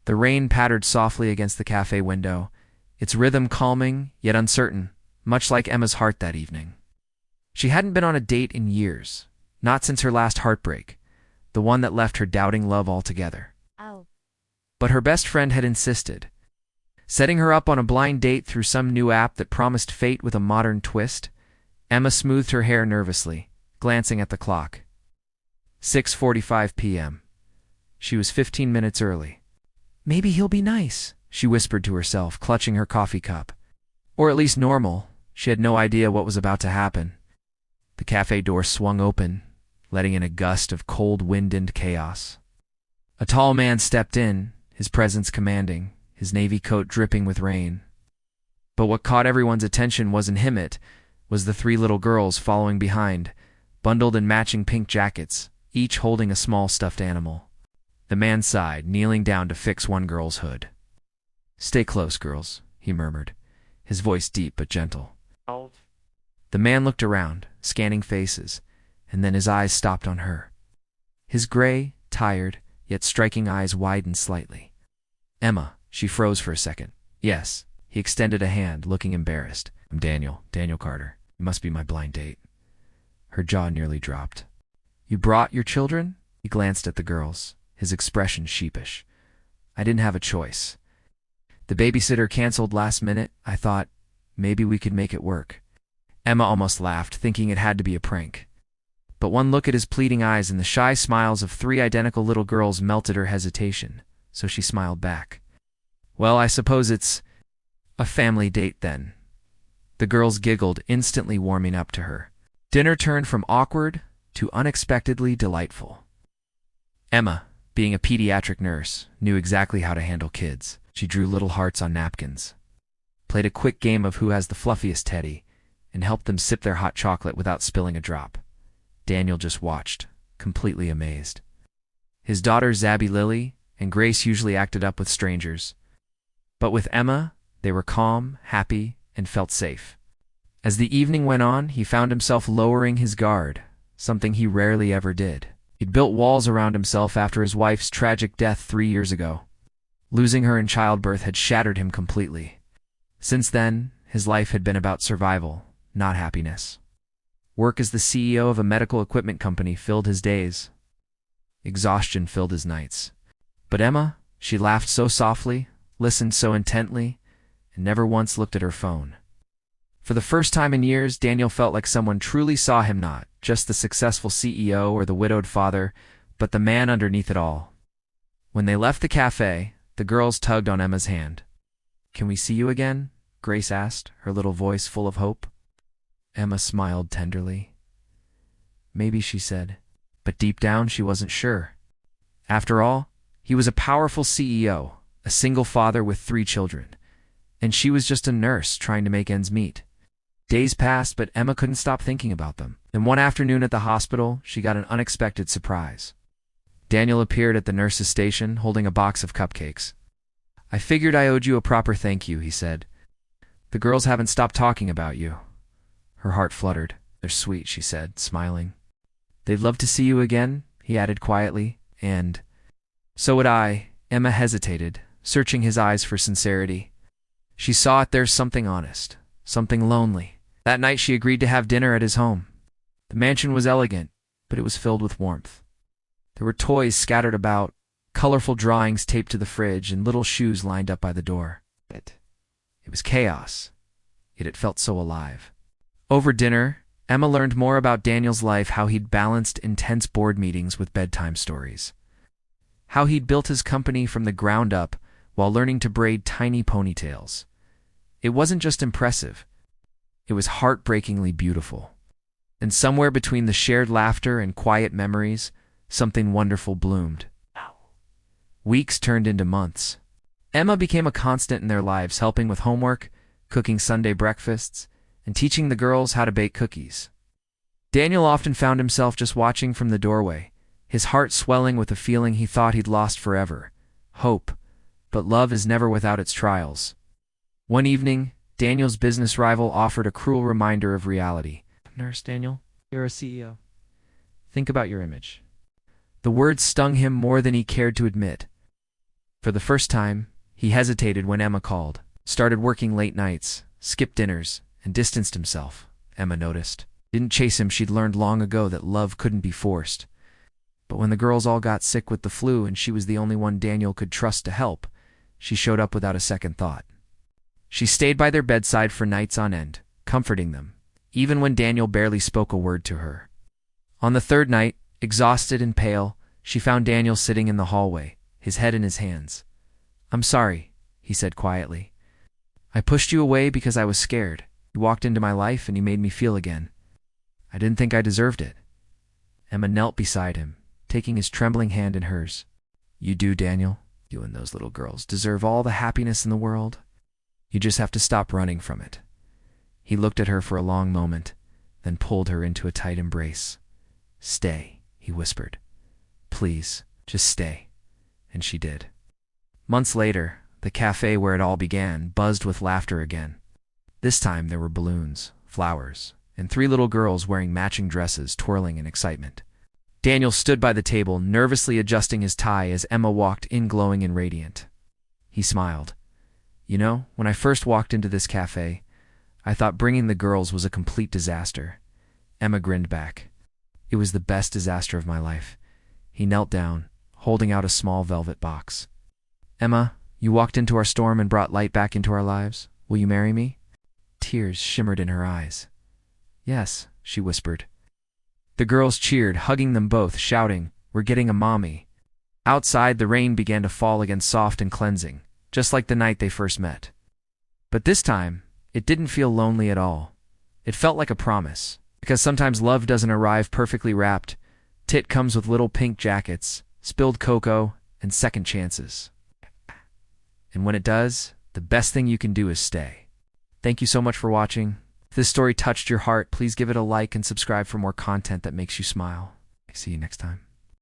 The rain pattered softly against the cafe window, its rhythm calming yet uncertain, much like Emma's heart that evening. She hadn't been on a date in years, not since her last heartbreak, the one that left her doubting love altogether. Oh. But her best friend had insisted, setting her up on a blind date through some new app that promised fate with a modern twist. Emma smoothed her hair nervously, glancing at the clock. 6:45 p.m. She was 15 minutes early. Maybe he'll be nice, she whispered to herself, clutching her coffee cup. Or at least normal. She had no idea what was about to happen. The cafe door swung open, letting in a gust of cold wind and chaos. A tall man stepped in, his presence commanding, his navy coat dripping with rain. But what caught everyone's attention wasn't him, it was the three little girls following behind, bundled in matching pink jackets, each holding a small stuffed animal. The man sighed, kneeling down to fix one girl's hood. "Stay close, girls," he murmured, his voice deep but gentle. The man looked around, scanning faces, and then his eyes stopped on her. His gray, tired, yet striking eyes widened slightly. "Emma," she froze for a second. "Yes." He extended a hand, looking embarrassed. "I'm Daniel Carter. You must be my blind date." Her jaw nearly dropped. "You brought your children?" He glanced at the girls, his expression sheepish. "I didn't have a choice. The babysitter canceled last minute. I thought, maybe we could make it work." Emma almost laughed, thinking it had to be a prank. But one look at his pleading eyes and the shy smiles of three identical little girls melted her hesitation, so she smiled back. "Well, I suppose it's a family date then." The girls giggled, instantly warming up to her. Dinner turned from awkward to unexpectedly delightful. Emma, being a pediatric nurse, knew exactly how to handle kids. She drew little hearts on napkins, played a quick game of who has the fluffiest teddy, and helped them sip their hot chocolate without spilling a drop. Daniel just watched, completely amazed. His daughters Zabby Lily and Grace usually acted up with strangers. But with Emma, they were calm, happy, and felt safe. As the evening went on, he found himself lowering his guard, something he rarely ever did. He'd built walls around himself after his wife's tragic death 3 years ago. Losing her in childbirth had shattered him completely. Since then, his life had been about survival, not happiness. Work as the CEO of a medical equipment company filled his days. Exhaustion filled his nights. But Emma, she laughed so softly, listened so intently, and never once looked at her phone. For the first time in years, Daniel felt like someone truly saw him, not just the successful CEO or the widowed father, but the man underneath it all. When they left the cafe, the girls tugged on Emma's hand. "Can we see you again?" Grace asked, her little voice full of hope. Emma smiled tenderly. "Maybe," she said, but deep down she wasn't sure. After all, he was a powerful CEO, a single father with 3 children, and she was just a nurse trying to make ends meet. Days passed, but Emma couldn't stop thinking about them. And one afternoon at the hospital, she got an unexpected surprise. Daniel appeared at the nurse's station, holding a box of cupcakes. "I figured I owed you a proper thank you," he said. "The girls haven't stopped talking about you." Her heart fluttered. "They're sweet," she said, smiling. "They'd love to see you again," he added quietly, "and so would I." Emma hesitated, searching his eyes for sincerity. She saw it there, something honest, something lonely. That night she agreed to have dinner at his home. The mansion was elegant, but it was filled with warmth. There were toys scattered about, colorful drawings taped to the fridge, and little shoes lined up by the door. It was chaos, yet it felt so alive. Over dinner, Emma learned more about Daniel's life, how he'd balanced intense board meetings with bedtime stories, how he'd built his company from the ground up while learning to braid tiny ponytails. It wasn't just impressive, it was heartbreakingly beautiful. And somewhere between the shared laughter and quiet memories, something wonderful bloomed. Weeks turned into months. Emma became a constant in their lives, helping with homework, cooking Sunday breakfasts, and teaching the girls how to bake cookies. Daniel often found himself just watching from the doorway, his heart swelling with a feeling he thought he'd lost forever. Hope. But love is never without its trials. One evening, Daniel's business rival offered a cruel reminder of reality. "Nurse Daniel, you're a CEO. Think about your image." The words stung him more than he cared to admit. For the first time, he hesitated when Emma called, started working late nights, skipped dinners, and distanced himself, Emma noticed. Didn't chase him. She'd learned long ago that love couldn't be forced. But when the girls all got sick with the flu and she was the only one Daniel could trust to help, she showed up without a second thought. She stayed by their bedside for nights on end, comforting them, even when Daniel barely spoke a word to her. On the third night, exhausted and pale, she found Daniel sitting in the hallway, his head in his hands. "I'm sorry," he said quietly. "I pushed you away because I was scared. You walked into my life and you made me feel again. I didn't think I deserved it." Emma knelt beside him, taking his trembling hand in hers. "You do, Daniel. You and those little girls deserve all the happiness in the world. You just have to stop running from it." He looked at her for a long moment, then pulled her into a tight embrace. "Stay," he whispered. "Please, just stay." And she did. Months later, the cafe where it all began buzzed with laughter again. This time there were balloons, flowers, and 3 little girls wearing matching dresses twirling in excitement. Daniel stood by the table, nervously adjusting his tie as Emma walked in glowing and radiant. He smiled. "You know, when I first walked into this cafe, I thought bringing the girls was a complete disaster." Emma grinned back. "It was the best disaster of my life." He knelt down, holding out a small velvet box. "Emma, you walked into our storm and brought light back into our lives. Will you marry me?" Tears shimmered in her eyes. "Yes," she whispered. The girls cheered, hugging them both, shouting, "We're getting a mommy." Outside, the rain began to fall again, soft and cleansing, just like the night they first met. But this time, it didn't feel lonely at all. It felt like a promise, because sometimes love doesn't arrive perfectly wrapped. It comes with little pink jackets, spilled cocoa, and second chances. And when it does, the best thing you can do is stay. Thank you so much for watching. If this story touched your heart, please give it a like and subscribe for more content that makes you smile. See you next time.